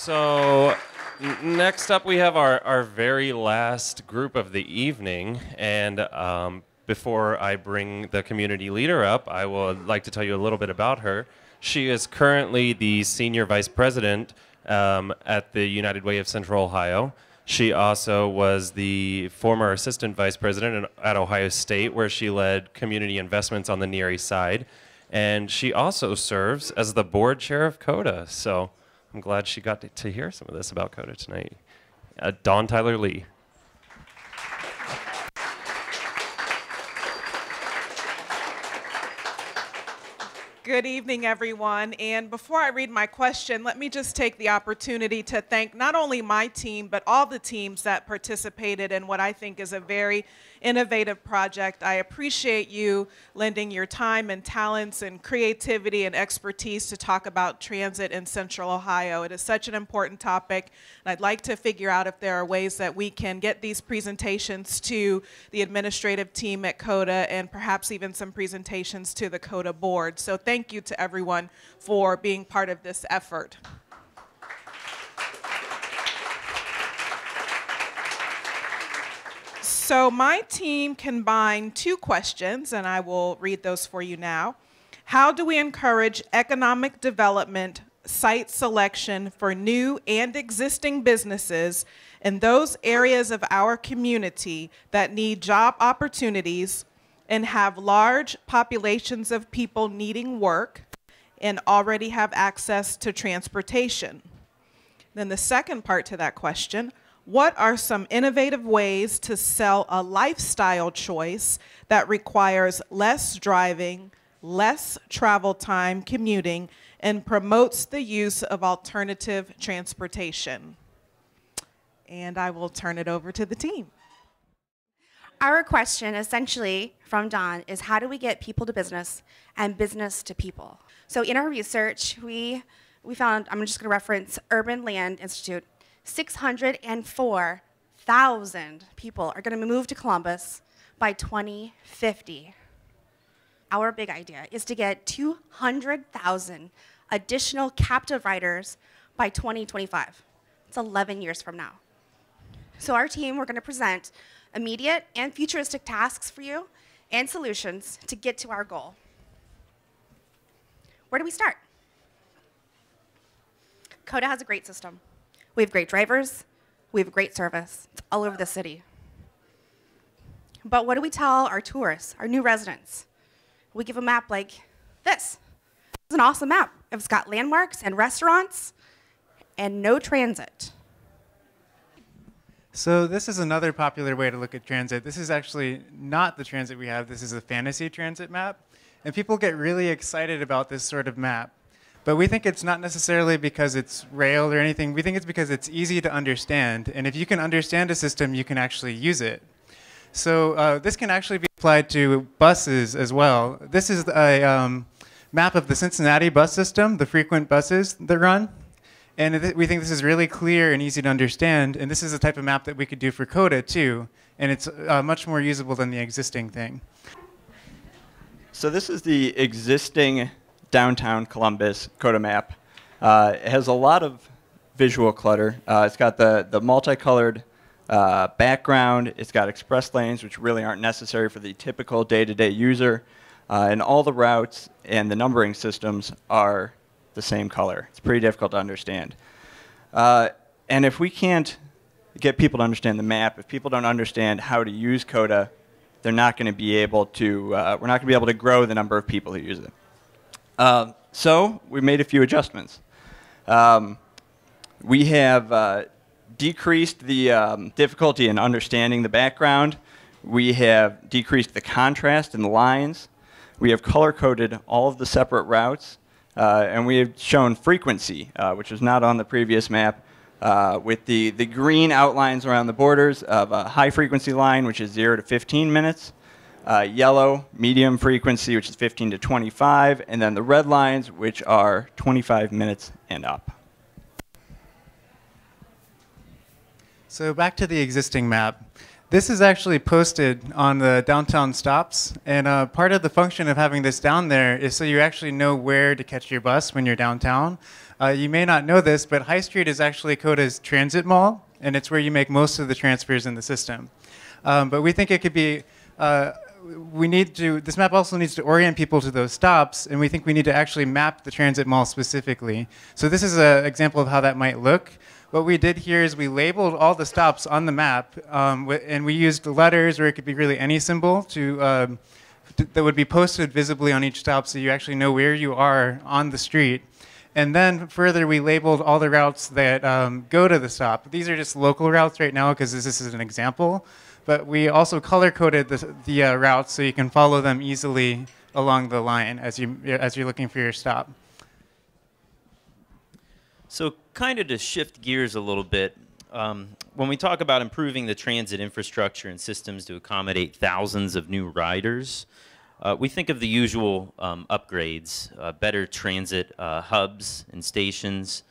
So next up, we have our very last group of the evening. And before I bring the community leader up, I would like to tell you a little bit about her. She is currently the Senior Vice President at the United Way of Central Ohio. She also was the former Assistant Vice President at Ohio State, where she led community investments on the Near East Side. And she also serves as the board chair of COTA. So I'm glad she got to hear some of this about COTA tonight. Dawn Tyler Lee. Good evening, everyone. And before I read my question, let me just take the opportunity to thank not only my team, but all the teams that participated in what I think is a very innovative project. I appreciate you lending your time and talents and creativity and expertise to talk about transit in Central Ohio. It is such an important topic, and I'd like to figure out if there are ways that we can get these presentations to the administrative team at COTA and perhaps even some presentations to the COTA board. So thank you to everyone for being part of this effort. So my team combined two questions, and I will read those for you now. How do we encourage economic development, site selection for new and existing businesses in those areas of our community that need job opportunities and have large populations of people needing work and already have access to transportation? Then the second part to that question, what are some innovative ways to sell a lifestyle choice that requires less driving, less travel time commuting, and promotes the use of alternative transportation? And I will turn it over to the team. Our question, essentially, from Dawn, is how do we get people to business and business to people? So in our research, we found, I'm just going to reference Urban Land Institute, 604,000 people are going to move to Columbus by 2050. Our big idea is to get 200,000 additional captive riders by 2025. It's 11 years from now. So our team, we're going to present immediate and futuristic tasks for you and solutions to get to our goal. Where do we start? COTA has a great system. We have great drivers. We have great service. It's all over the city. But what do we tell our tourists, our new residents? We give a map like this. It's an awesome map. It's got landmarks and restaurants and no transit. So this is another popular way to look at transit. This is actually not the transit we have. This is a fantasy transit map. And people get really excited about this sort of map. But we think it's not necessarily because it's railed or anything. We think it's because it's easy to understand. And if you can understand a system, you can actually use it. So this can actually be applied to buses as well. This is a map of the Cincinnati bus system, the frequent buses that run. And we think this is really clear and easy to understand. And this is the type of map that we could do for COTA too. And it's much more usable than the existing thing. So this is the existing downtown Columbus COTA map. It has a lot of visual clutter. It's got the multicolored background. It's got express lanes, which really aren't necessary for the typical day-to-day user. And all the routes and the numbering systems are the same color. It's pretty difficult to understand. And if we can't get people to understand the map, if people don't understand how to use COTA, they're not going to be able to, we're not going to be able to grow the number of people who use it. So we made a few adjustments. We have decreased the difficulty in understanding the background. We have decreased the contrast in the lines. We have color-coded all of the separate routes. And we have shown frequency, which was not on the previous map, with the green outlines around the borders of a high-frequency line, which is 0 to 15 minutes. Yellow, medium frequency, which is 15 to 25, and then the red lines, which are 25 minutes and up. So back to the existing map. This is actually posted on the downtown stops, and part of the function of having this down there is so you actually know where to catch your bus when you're downtown. You may not know this, but High Street is actually COTA's transit mall, and it's where you make most of the transfers in the system. But we think it could be, this map also needs to orient people to those stops, and we think we need to actually map the transit mall specifically. So this is an example of how that might look. What we did here is we labeled all the stops on the map, and we used letters, or it could be really any symbol, that would be posted visibly on each stop so you actually know where you are on the street. And then further, we labeled all the routes that go to the stop. These are just local routes right now because this is an example. But we also color-coded the routes so you can follow them easily along the line as you're looking for your stop. So kind of to shift gears a little bit, when we talk about improving the transit infrastructure and systems to accommodate thousands of new riders, we think of the usual upgrades, better transit hubs and stations,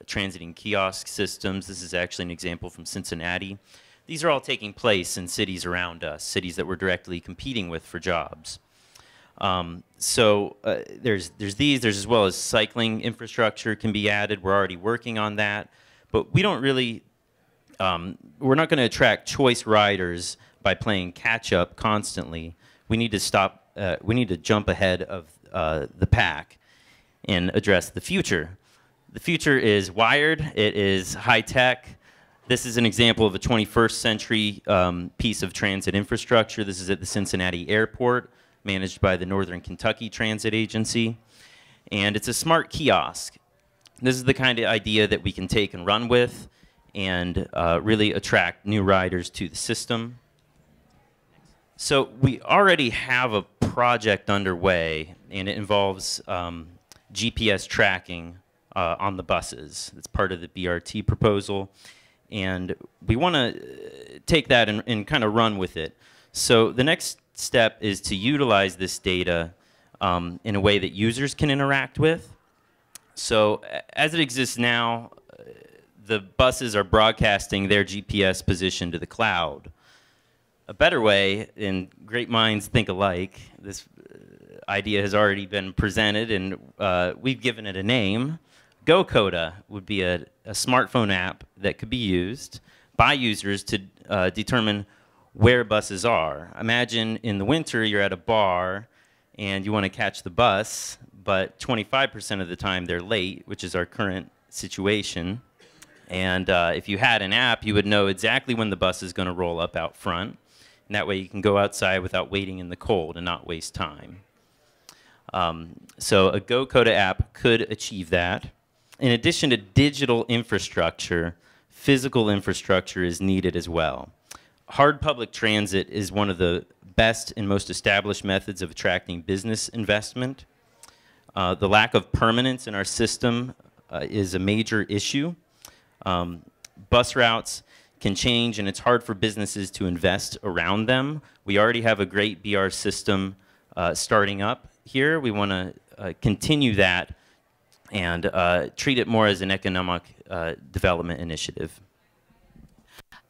transit and kiosk systems. This is actually an example from Cincinnati. These are all taking place in cities around us, cities that we're directly competing with for jobs. There's as well as cycling infrastructure can be added. We're already working on that. But we don't really, we're not going to attract choice riders by playing catch up constantly. We need to we need to jump ahead of the pack and address the future. The future is wired. It is high tech. This is an example of a 21st century piece of transit infrastructure. This is at the Cincinnati Airport, managed by the Northern Kentucky Transit Agency. And it's a smart kiosk. This is the kind of idea that we can take and run with and really attract new riders to the system. So we already have a project underway, and it involves GPS tracking on the buses. It's part of the BRT proposal. And we want to take that and kind of run with it. So the next step is to utilize this data in a way that users can interact with. So as it exists now, the buses are broadcasting their GPS position to the cloud. A better way, and great minds think alike, this idea has already been presented and we've given it a name. COTA would be a smartphone app that could be used by users to determine where buses are. Imagine in the winter you're at a bar and you want to catch the bus, but 25% of the time they're late, which is our current situation. And if you had an app, you would know exactly when the bus is going to roll up out front. And that way you can go outside without waiting in the cold and not waste time. So a COTA app could achieve that. In addition to digital infrastructure, physical infrastructure is needed as well. Hard public transit is one of the best and most established methods of attracting business investment. The lack of permanence in our system is a major issue. Bus routes can change, and it's hard for businesses to invest around them. We already have a great BR system starting up here. We want to continue that and treat it more as an economic development initiative.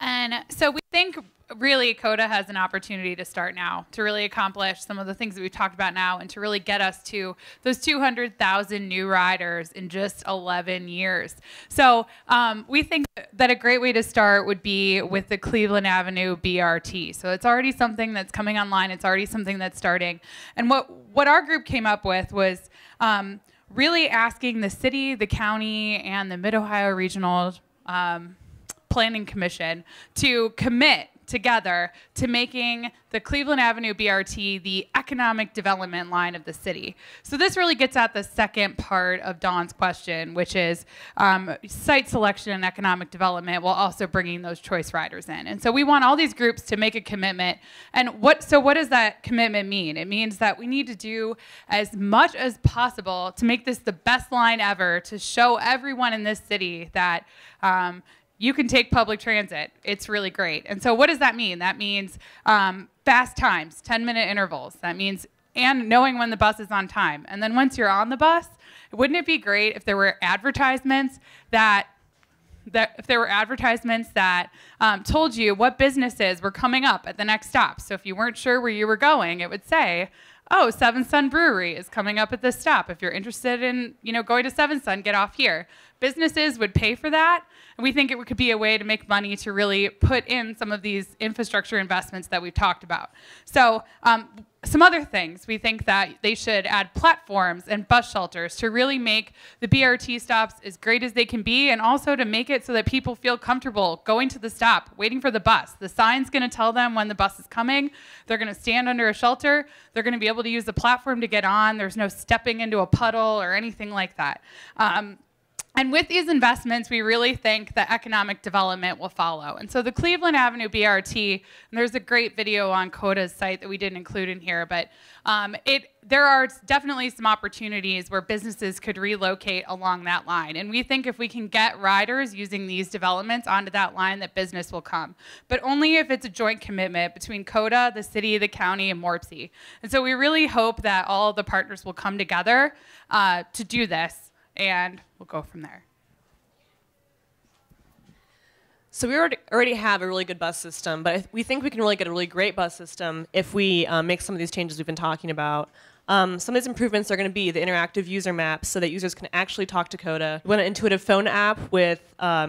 And so we think really COTA has an opportunity to start now to really accomplish some of the things that we've talked about now and to really get us to those 200,000 new riders in just 11 years. So we think that a great way to start would be with the Cleveland Avenue BRT. So it's already something that's coming online. It's already something that's starting. And what our group came up with was really asking the city, the county, and the Mid-Ohio Regional Planning Commission to commit together to making the Cleveland Avenue BRT the economic development line of the city. So this really gets at the second part of Dawn's question, which is site selection and economic development while also bringing those choice riders in. And so we want all these groups to make a commitment. And what does that commitment mean? It means that we need to do as much as possible to make this the best line ever, to show everyone in this city that you can take public transit. It's really great. And so what does that mean? That means fast times, 10-minute intervals. That means, and knowing when the bus is on time. And then once you're on the bus, wouldn't it be great if there were advertisements that told you what businesses were coming up at the next stop? So if you weren't sure where you were going, it would say, oh, Seven Sun Brewery is coming up at this stop. If you're interested in, going to Seven Sun, get off here. Businesses would pay for that, and we think it could be a way to make money to really put in some of these infrastructure investments that we've talked about. So some other things, we think that they should add platforms and bus shelters to really make the BRT stops as great as they can be, and also to make it so that people feel comfortable going to the stop, waiting for the bus. The sign's going to tell them when the bus is coming. They're going to stand under a shelter. They're going to be able to use the platform to get on. There's no stepping into a puddle or anything like that. And with these investments, we really think that economic development will follow. And so the Cleveland Avenue BRT, and there's a great video on COTA's site that we didn't include in here, but there are definitely some opportunities where businesses could relocate along that line. And we think if we can get riders using these developments onto that line, that business will come. But only if it's a joint commitment between COTA, the city, the county, and MORPC. And so we really hope that all of the partners will come together to do this. And we'll go from there. So we already have a really good bus system, but we think we can really get a really great bus system if we make some of these changes we've been talking about. Some of these improvements are going to be the interactive user maps so that users can actually talk to COTA. We want an intuitive phone app with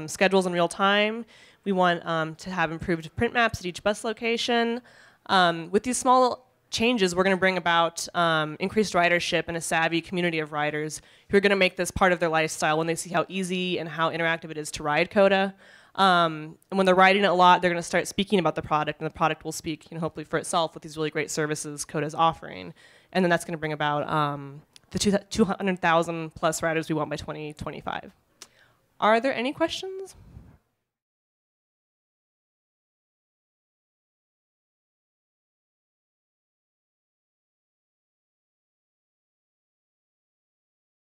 schedules in real time. We want to have improved print maps at each bus location. With these small changes, we're going to bring about increased ridership and a savvy community of riders who are going to make this part of their lifestyle when they see how easy and how interactive it is to ride COTA. And when they're riding it a lot, they're going to start speaking about the product, and the product will speak, hopefully for itself with these really great services COTA is offering. And then that's going to bring about the 200,000 plus riders we want by 2025. Are there any questions?